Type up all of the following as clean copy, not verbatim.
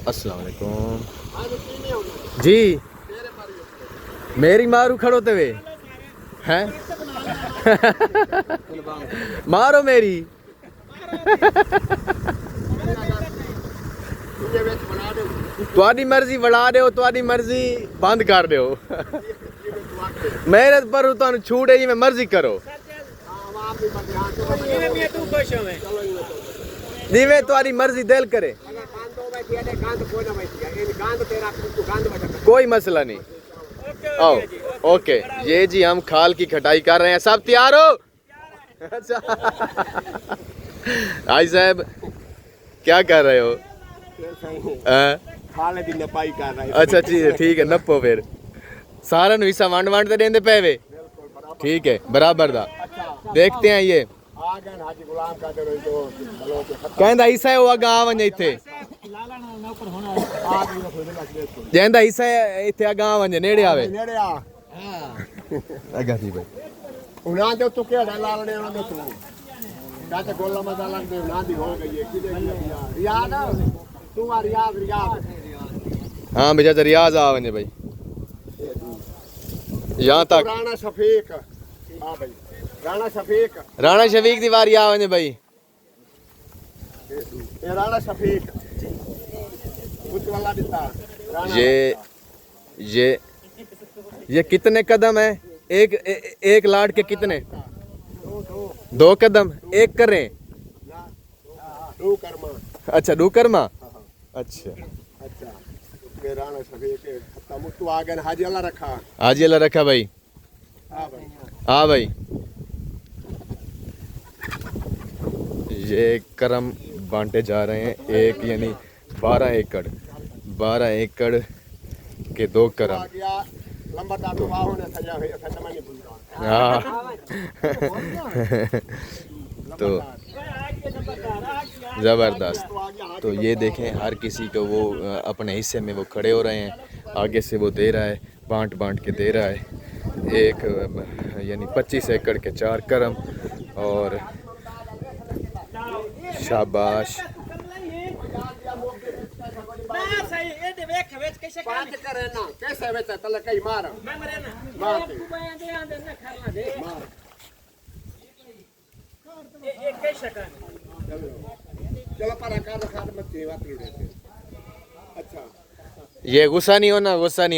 अस्सलाम वालेकुम जी। मेरी मारू खड़ो ते हैं मारो मेरी तुहाडी मर्जी बढ़ा दो, तुहाडी मर्जी बंद कर दो। मेरे पर तुहानू छूट है जी, मैं मर्जी करो जिवें तुहाडी मर्जी दिल करे, कोई मसला नहीं। आओ ओके, ये जी हम खाल की खटाई कर रहे हैं, सब तैयार हो? अच्छा भाई साहब क्या कर रहे हो? खाले दी नपाई कर रहे। अच्छा ठीक है, नपो फिर सारा हिस्सा वंड वंड ते देंदे पे वे। ठीक है, बराबर दा देखते हैं। ये कहंदा हिस्सा है वो अगा आ वने इथे, कहंदा हिस्सा है इथे अगा आ वने नेड़े आवे। नेड़े आ अगा थी भाई उना दे तू केड़ा लालने उना दे तू काते गोला मजा लग दे उना दी हो गई है किदे रियाद तू आ रियाद। हां बेजा तो रियाज आ वने भाई यहां तक। राणा शफीक हां भाई, राणा शफीक दी वारी आ वने भाई। ये राणा शफीक कुछ वाला दिता। ये कितने कदम है? एक लाट के कितने? दो कदम एक करें। दो कर्मा। अच्छा दो कर्मा। अच्छा ये राणा शफीक खत्ता मुत्तू आ गए। हाजी अल्लाह रखा, हाजी अल्लाह रखा भाई। हाँ भाई ये करम बांटे जा रहे हैं, एक यानी 12 एकड़ के 2 करम। हाँ तो ज़बरदस्त। तो ये देखें हर किसी को वो अपने हिस्से में वो खड़े हो रहे हैं, आगे से वो दे रहा है, बांट के दे रहा है। एक यानी 25 एकड़ के 4 करम। और शाबाश ये गुस्सा नहीं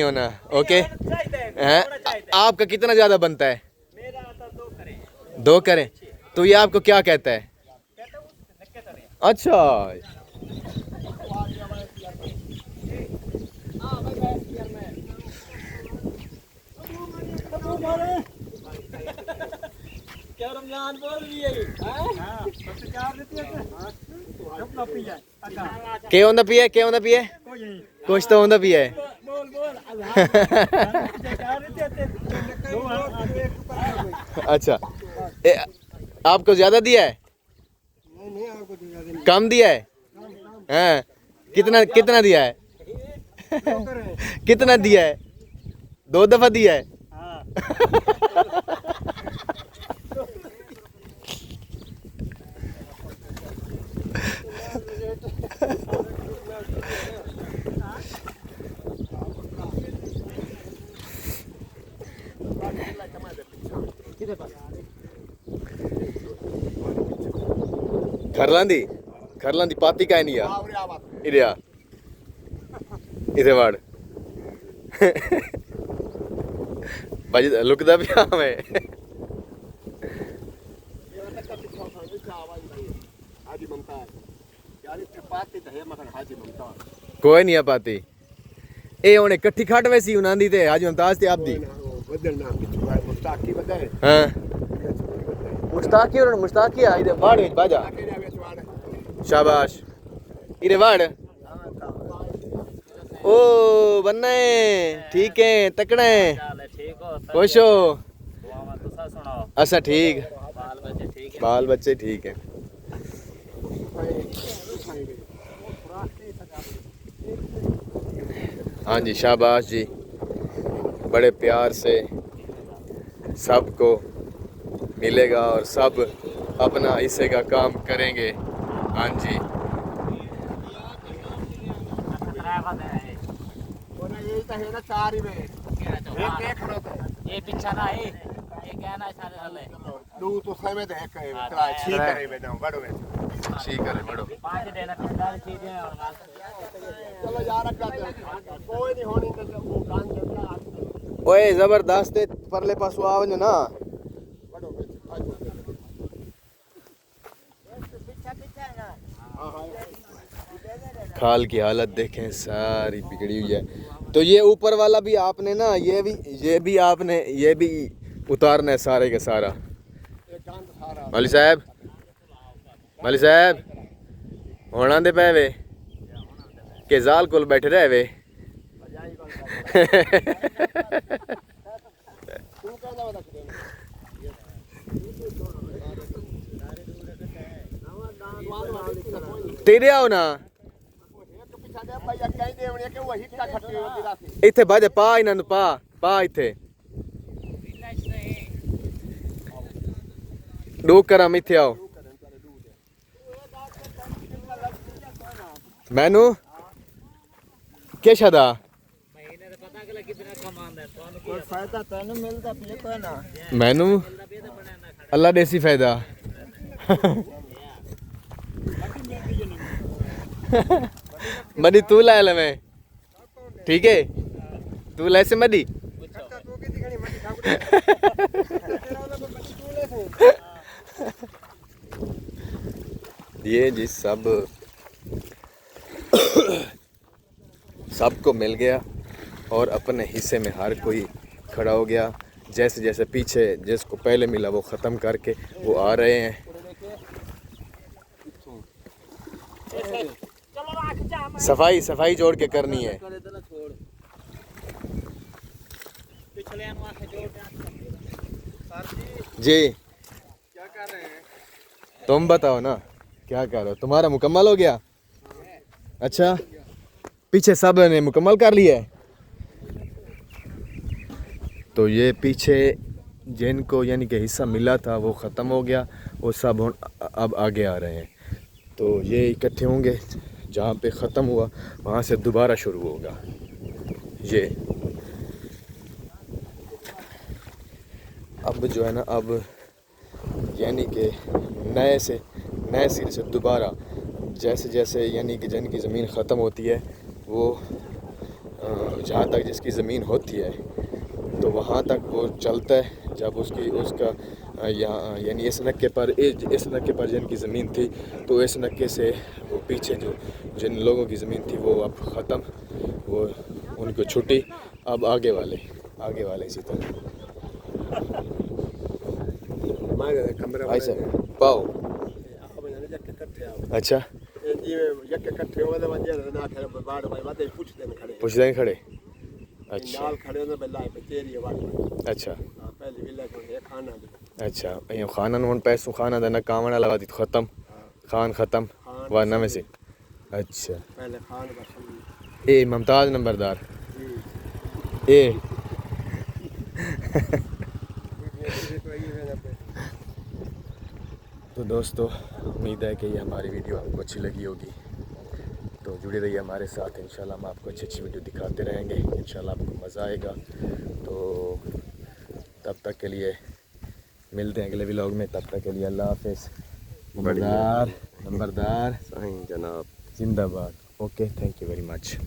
होना ओके। आपका कितना ज्यादा बनता है? 2 करें। तो ये आपको क्या कहता है? अच्छा क्या होंदा पिए कुछ तो होंदा पिए। अच्छा आपको ज्यादा दिया है? कम दिया है? हाँ कितना दिया है? कितना दिया है? 2 दफा दिया है? खरलांदी पाती का नहीं आ इधे वाड़ भाजी लुकदा भी मैं कोई नहीं आ पाती ए उन्हें कट्ठी खाट वैसी उनांदी ते हाजी मुमताज ते आपदी हां मुश्ताकी आ इधे वाड़ विच बाजा। शाबाश इधे वाड़। ओ बन्ना है ठीक है तकड़ा है खुश हो? अच्छा ठीक, बाल बच्चे ठीक है। हाँ जी शाबाश जी, बड़े प्यार से सबको मिलेगा और सब अपना हिस्से का काम करेंगे। हाँ जी और ये तो है ना चार ही में एक खड़ो तो ये पीछा ना है ये कहना सारे वाले दो तो समय दे एक है ठीक करे बेटा बड़ो में ठीक है बड़ो 5 देना पिंडा चीजें और चलो यार कोई नहीं होनी तो वो कान चलता ओए जबरदस्त है परले पासो आवने ना बड़ो में खाल की हालत देखें सारी बिगड़ी हुई है। तो ये ऊपर वाला भी आपने ना ये भी आपने ये भी उतारना है सारे के सारा। मौलवी साहब होना दे पे वे के जाल कोल बैठे रहे वे तेरे आओ ना इथे बाजे पा इन्हां पा इथे डो करम इथे आओ मैनू के शदा महीने का पता कला कितना कमांदा है तो कोई फायदा तने मिलदा पिए कोई ना मैनू अल्लाह देसी फायदा मदी तू ला ले मैं ठीक है तू ले से मदी ये जी सबको मिल गया और अपने हिस्से में हर कोई खड़ा हो गया। जैसे जैसे पीछे जिसको पहले मिला वो ख़त्म करके वो आ रहे हैं। सफाई जोड़ के करनी है जी। क्या कर रहे हैं तुम बताओ ना क्या कर रहे हो? तुम्हारा मुकम्मल हो गया? अच्छा पीछे सब ने मुकम्मल कर लिया है। तो ये पीछे जिनको यानी कि हिस्सा मिला था वो ख़त्म हो गया, वो सब अब आगे आ रहे हैं। तो ये इकट्ठे होंगे, जहाँ पे ख़त्म हुआ वहाँ से दोबारा शुरू होगा। ये अब जो है ना, अब यानी कि नए सिरे से दोबारा जैसे जैसे यानी कि जिनकी ज़मीन ख़त्म होती है वो जहाँ तक जिसकी ज़मीन होती है तो वहाँ तक वो चलता है। जब उसका यहाँ यानी इस नक्के पर जिनकी ज़मीन थी तो इस नक्के से वो पीछे जिन लोगों की ज़मीन थी वो अब ख़त्म, वो उनको छुट्टी। अब आगे वाले इसी तरह भाई साहब पाओ। अच्छा पुछते हैं खड़े। अच्छा अच्छा अच्छा ये खाना नोन पैसों खाना देना कामना लगा दी ख़त्म खान ख़त्म वह नवे से। अच्छा ए मुमताज़ नंबरदार ए तो दोस्तों उम्मीद है कि ये हमारी वीडियो आपको अच्छी लगी होगी। तो जुड़े रहिए हमारे साथ, इंशाल्लाह हम आपको अच्छी वीडियो दिखाते रहेंगे। इंशाल्लाह आपको मज़ा आएगा। तो तब तक के लिए मिलते हैं अगले व्लॉग में। तब तक के लिए अल्लाह हाफ़िज़। नंबरदार जनाब जिंदाबाद। Okay thank you very much.